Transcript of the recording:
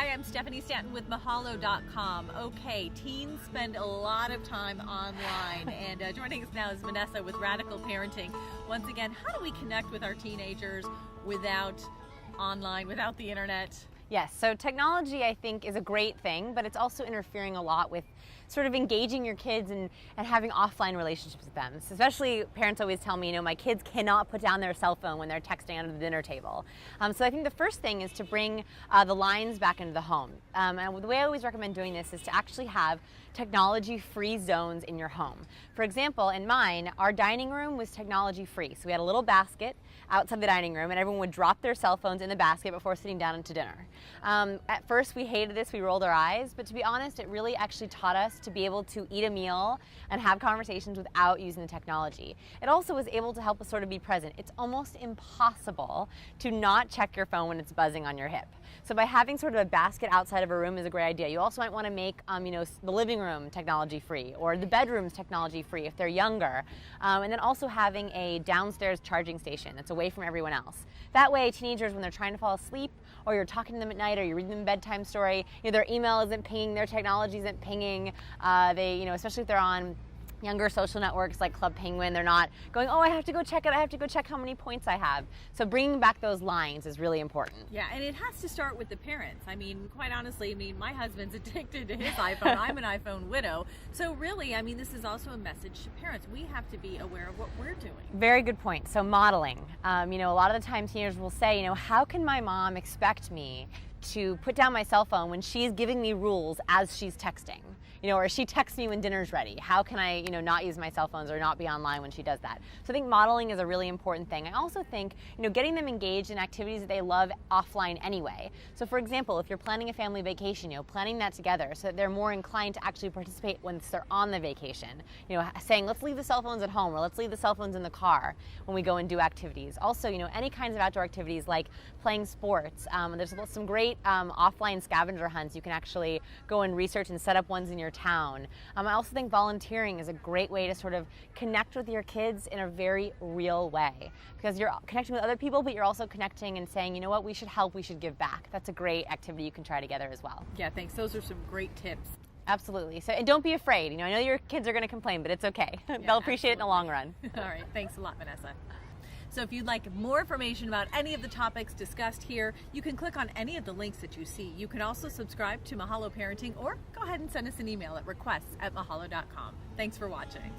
Hi, I'm Stephanie Stanton with Mahalo.com. Okay, teens spend a lot of time online, and joining us now is Vanessa with Radical Parenting. Once again, how do we connect with our teenagers without online, without the internet? Yes, so technology I think is a great thing, but it's also interfering a lot with sort of engaging your kids and having offline relationships with them. So especially parents always tell me, my kids cannot put down their cell phone when they're texting under the dinner table. So I think the first thing is to bring the lines back into the home. And the way I always recommend doing this is to actually have technology-free zones in your home. For example, in mine, our dining room was technology-free. So we had a little basket outside the dining room, and everyone would drop their cell phones in the basket before sitting down to dinner. At first, we hated this, we rolled our eyes, but to be honest, it really actually taught us to be able to eat a meal and have conversations without using the technology. It also was able to help us sort of be present. It's almost impossible to not check your phone when it's buzzing on your hip. So by having sort of a basket outside of a room is a great idea. You also might want to make the living room technology free, or the bedrooms technology free if they're younger. And then also having a downstairs charging station that's away from everyone else. That way teenagers, when they're trying to fall asleep, or you're talking to them at night, or you're reading them a bedtime story, their email isn't pinging, their technology isn't pinging. Especially if they're on younger social networks like Club Penguin, they're not going, oh, I have to go check it, I have to go check how many points I have. So bringing back those lines is really important. Yeah, and it has to start with the parents. Quite honestly, my husband's addicted to his iPhone. I'm an iPhone widow. So really, this is also a message to parents. We have to be aware of what we're doing. Very good point. So modeling. A lot of the time teenagers will say, how can my mom expect me to put down my cell phone when she's giving me rules as she's texting? Or she texts me when dinner's ready. How can I, not use my cell phones or not be online when she does that? So I think modeling is a really important thing. I also think, getting them engaged in activities that they love offline anyway. So for example, if you're planning a family vacation, planning that together so that they're more inclined to actually participate once they're on the vacation. Saying, let's leave the cell phones at home, or let's leave the cell phones in the car when we go and do activities. Also, any kinds of outdoor activities like playing sports. There's some great offline scavenger hunts. You can actually go and research and set up ones in your town. I also think volunteering is a great way to sort of connect with your kids in a very real way, because you're connecting with other people, but you're also connecting and saying, what, we should help, we should give back. That's a great activity you can try together as well. Yeah, thanks. Those are some great tips. Absolutely. So, and don't be afraid. I know your kids are going to complain, but it's okay. Yeah, they'll appreciate it in the long run. All right. Thanks a lot, Vanessa. So if you'd like more information about any of the topics discussed here, you can click on any of the links that you see. You can also subscribe to Mahalo Parenting, or go ahead and send us an email at requests@mahalo.com. Thanks for watching.